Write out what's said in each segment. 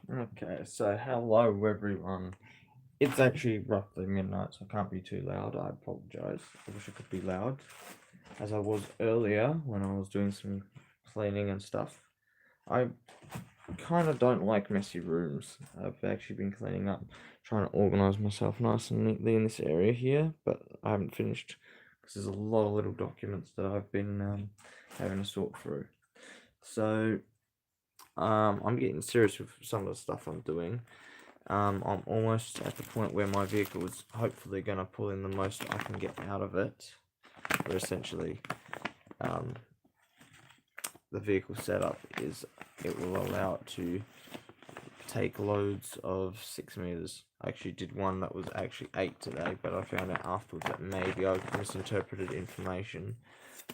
Okay, so hello everyone. It's actually roughly midnight, so I can't be too loud. I apologize. I wish I could be loud, as I was earlier when I was doing some cleaning and stuff. I kind of don't like messy rooms. I've actually been cleaning up, trying to organize myself nice and neatly in this area here, but I haven't finished because there's a lot of little documents that I've been having to sort through. So I'm getting serious with some of the stuff I'm doing. I'm almost at the point where my vehicle is hopefully going to pull in the most I can get out of it. Where essentially, um, the vehicle setup is it will allow it to take loads of 6 meters. I actually did one that was actually 8 today, but I found out afterwards that maybe I misinterpreted information,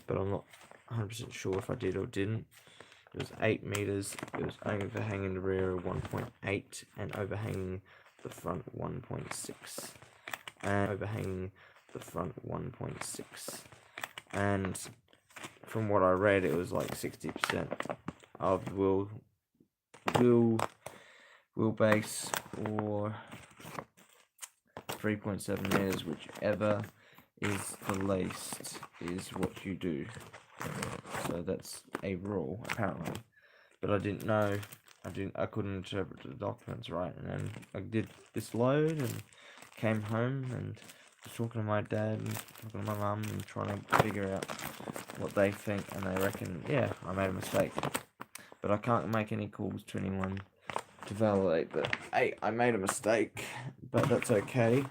but I'm not 100% sure if I did or didn't. It was 8 meters. It was overhanging the rear 1.8 and overhanging the front 1.6. And overhanging the front 1.6. And from what I read, it was like 60% of the wheelbase, or 3.7 meters, whichever is the least, is what you do. So that's a rule apparently, but I didn't know. I couldn't interpret the documents right, and then I did this load and came home and was talking to my dad and talking to my mum and trying to figure out what they think, and they reckon, yeah, I made a mistake, but I can't make any calls to anyone to validate that, hey, I made a mistake, but that's okay.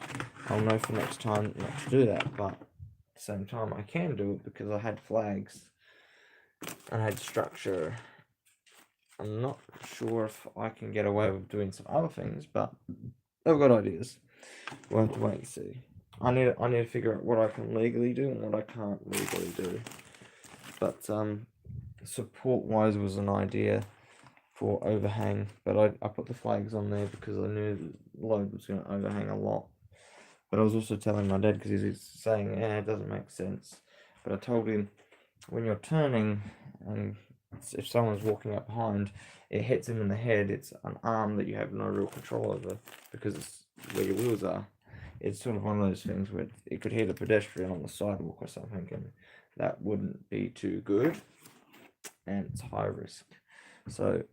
I'll know for next time not to do that, but at the same time I can do it because I had flags and had structure. I'm not sure if I can get away with doing some other things, but I've got ideas. We'll have to wait and see. I need to figure out what I can legally do and what I can't legally do. But support wise was an idea for overhang, but I put the flags on there because I knew the load was going to overhang a lot. But I was also telling my dad, because he's saying, yeah, it doesn't make sense. But I told him, when you're turning and if someone's walking up behind, it hits him in the head. It's an arm that you have no real control over because it's where your wheels are. It's sort of one of those things where it could hit a pedestrian on the sidewalk or something, and that wouldn't be too good, and it's high risk. So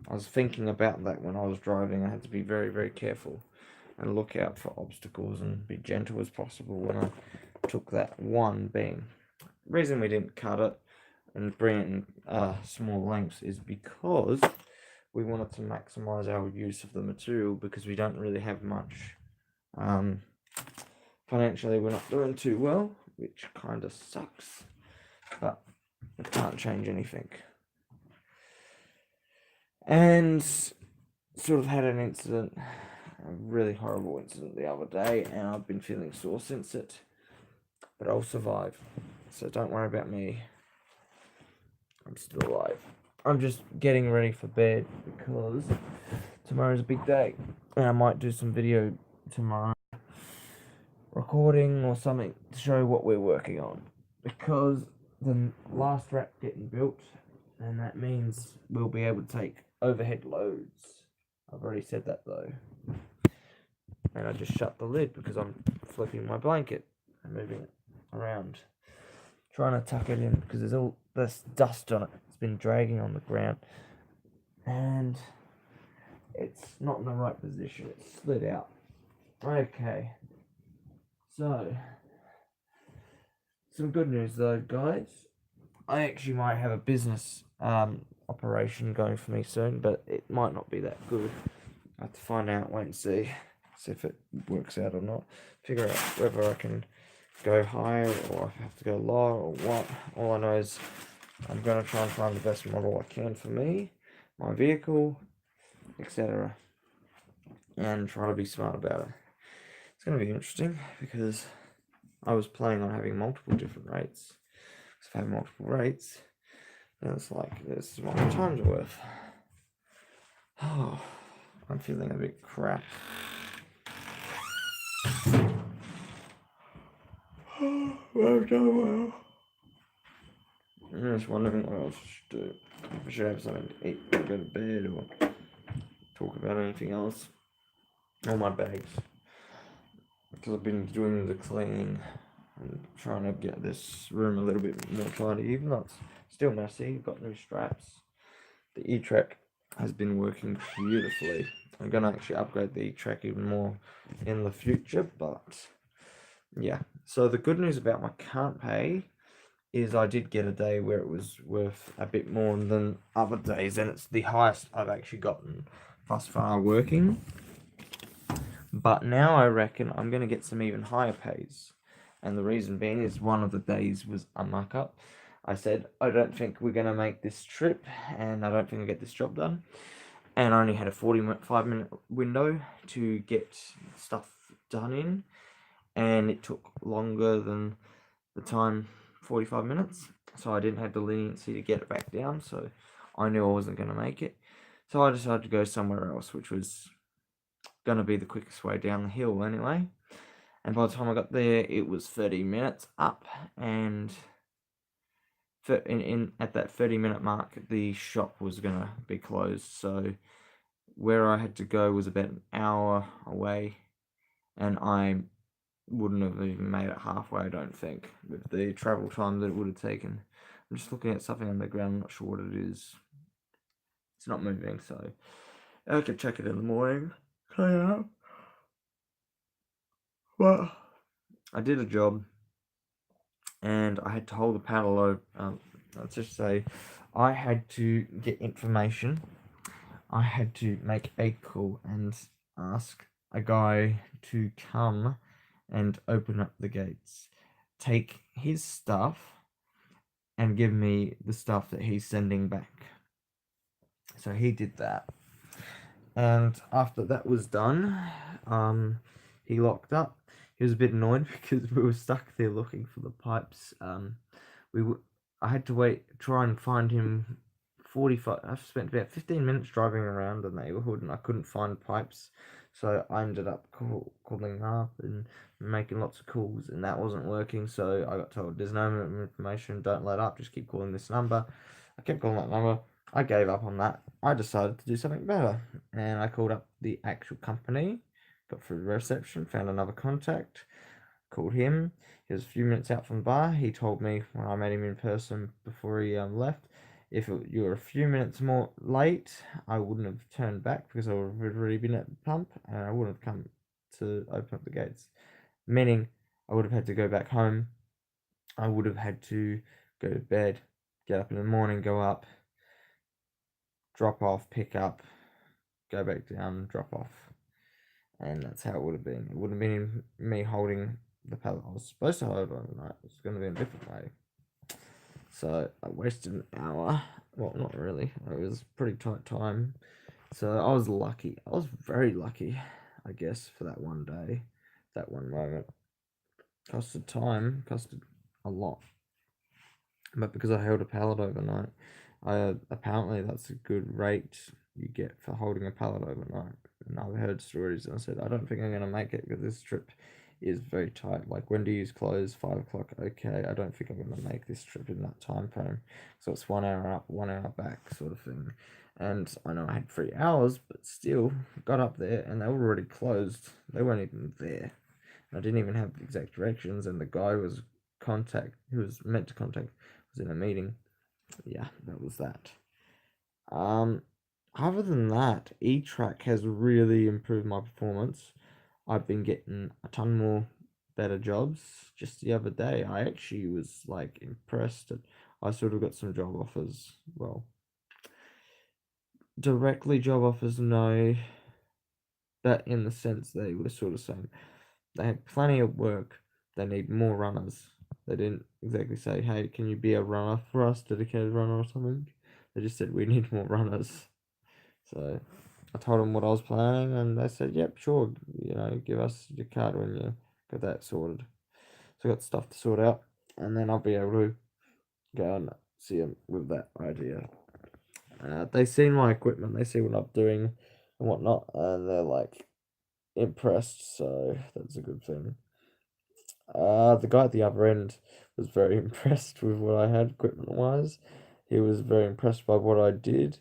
I was thinking about that when I was driving. I had to be very, very careful and look out for obstacles and be gentle as possible when I took that one beam. The reason we didn't cut it and bring it in small lengths is because we wanted to maximize our use of the material, because we don't really have much. Financially, we're not doing too well, which kind of sucks, but we can't change anything. And sort of had an incident, a really horrible incident the other day, and I've been feeling sore since it, but I'll survive, so don't worry about me. I'm still alive. I'm just getting ready for bed because tomorrow's a big day, and I might do some video tomorrow, recording or something to show what we're working on, because the last rack getting built, and that means we'll be able to take overhead loads. I've already said that though, and I just shut the lid because I'm flipping my blanket and moving it around, trying to tuck it in because there's all this dust on it. It's been dragging on the ground, and it's not in the right position. It's slid out. Okay, so some good news though, guys. I actually might have a business operation going for me soon, but it might not be that good. I have to find out, wait and see if it works out or not. Figure out whether I can go higher or if I have to go lower or what. All I know is I'm going to try and find the best model I can for me, my vehicle, etc. and try to be smart about it. It's going to be interesting because I was planning on having multiple different rates. So if I have multiple rates, then it's like this is my time's worth. Oh, I'm feeling a bit crap. I've done well. I'm just wondering what else I should do. If I should have something to eat, or go to bed, or talk about about anything else. All my bags. Because I've been doing the cleaning and trying to get this room a little bit more tidy, even though it's still messy. Got new straps. The E-Track has been working beautifully. I'm going to actually upgrade the E-Track even more in the future, but yeah. So the good news about my current pay is I did get a day where it was worth a bit more than other days, and it's the highest I've actually gotten thus far working. But now I reckon I'm going to get some even higher pays. And the reason being is one of the days was a muck up. I said, I don't think we're going to make this trip, and I don't think I'll get this job done. And I only had a 45-minute window to get stuff done in, and it took longer than the time, 45 minutes. So I didn't have the leniency to get it back down, so I knew I wasn't going to make it. So I decided to go somewhere else, which was going to be the quickest way down the hill anyway. And by the time I got there, it was 30 minutes up, and at that 30-minute mark, the shop was going to be closed. So where I had to go was about an hour away, and I wouldn't have even made it halfway, I don't think, with the travel time that it would have taken. I'm just looking at something on the ground, I'm not sure what it is. It's not moving, so I could check it in the morning. Clean it up. Well, I did a job, and I had to hold the paddle over. Let's just say I had to get information. I had to make a call and ask a guy to come and open up the gates, take his stuff, and give me the stuff that he's sending back. So he did that. And after that was done, he locked up. He was a bit annoyed because we were stuck there looking for the pipes. I had to try and find him 45. I've spent about 15 minutes driving around the neighborhood, and I couldn't find pipes. So I ended up calling up and making lots of calls, and that wasn't working. So I got told, there's no information, don't let up, just keep calling this number. I kept calling that number. I gave up on that. I decided to do something better, and I called up the actual company, got through the reception, found another contact, called him. He was a few minutes out from the bar. He told me when I met him in person before he left, if you were a few minutes more late, I wouldn't have turned back because I would have already been at the pump, and I wouldn't have come to open up the gates. Meaning, I would have had to go back home. I would have had to go to bed, get up in the morning, go up, drop off, pick up, go back down, drop off. And that's how it would have been. It would have been me holding the pallet I was supposed to hold on tonight. It was going to be a different way. So I wasted an hour. Well, not really. It was a pretty tight time. So I was lucky. I was very lucky, I guess, for that one day, that one moment. Costed time, costed a lot. But because I held a pallet overnight, apparently that's a good rate you get for holding a pallet overnight. And I've heard stories, and I said, I don't think I'm going to make it because this trip is very tight. Like, when do you close? 5 o'clock. Okay, I don't think I'm going to make this trip in that time frame. So it's 1 hour up, 1 hour back sort of thing. And I know I had 3 hours, but still got up there and they were already closed. They weren't even there. I didn't even have exact directions, and the guy who was meant to contact was in a meeting. Yeah, that was that. Other than that, E-Track has really improved my performance. I've been getting a ton more better jobs. Just the other day, I actually was like impressed. I sort of got some job offers. Well, directly job offers, no. But in the sense they were sort of saying they have plenty of work. They need more runners. They didn't exactly say, hey, can you be a runner for us, dedicated runner or something? They just said, we need more runners. So I told them what I was planning, and they said, yep, sure, give us your card when you got that sorted. So I got stuff to sort out, and then I'll be able to go and see them with that idea. They see my equipment, they see what I'm doing and whatnot, and they're like impressed, so that's a good thing. The guy at the other end was very impressed with what I had equipment wise. He was very impressed by what I did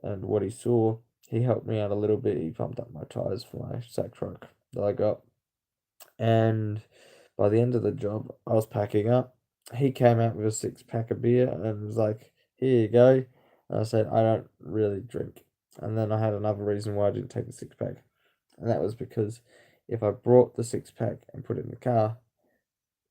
and what he saw. he helped me out a little bit. He pumped up my tires for my sack truck that I got. And by the end of the job, I was packing up. He came out with a 6 pack of beer and was like, "Here you go." And I said, "I don't really drink." And then I had another reason why I didn't take the 6 pack, and that was because if I brought the 6 pack and put it in the car,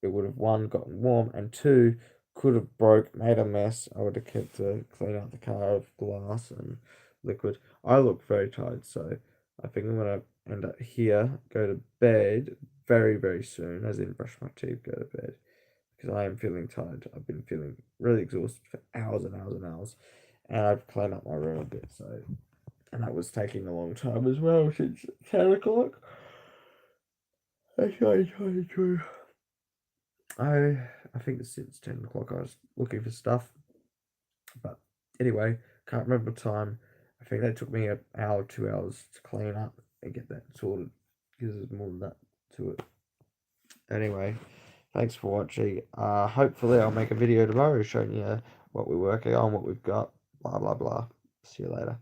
it would have one gotten warm and two could have broke, made a mess. I would have kept to clean out the car of glass and liquid. I look very tired, so I think I'm gonna end up here, go to bed very, very soon, as in brush my teeth, go to bed. Because I am feeling tired. I've been feeling really exhausted for hours and hours and hours. And I've cleaned up my room a bit, so and that was taking a long time as well, since 10 o'clock. Actually, 22. I think since 10 o'clock I was looking for stuff. But anyway, can't remember the time. I think that took me an hour, 2 hours to clean up and get that sorted. Because there's more than that to it. Anyway, thanks for watching. Hopefully I'll make a video tomorrow showing you what we're working on, what we've got, blah blah blah. See you later.